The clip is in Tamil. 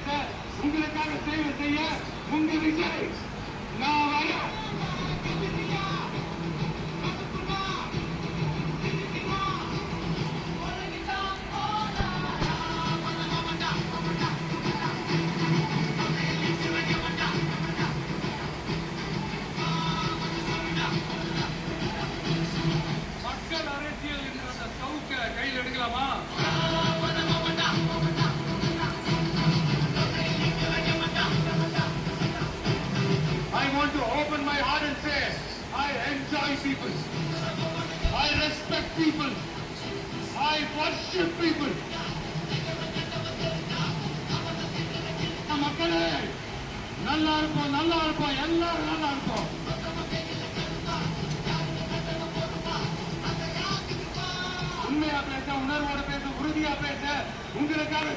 பேச உங்களுக்காக சேவை செய்ய உங்க விஜய் நான் வரேன். மக்கள் அரசியல் என்ற அந்த சவுக்க கையில் எடுக்கலாமா? I want to open my heart and say, I enjoy people. I respect people. I worship people. மக்களே நல்லா இருக்கும், எல்லாரும் நல்லா இருக்கும். உண்மையா பேச, உணர்வோட பேச, உறுதியா பேச உங்களுக்காக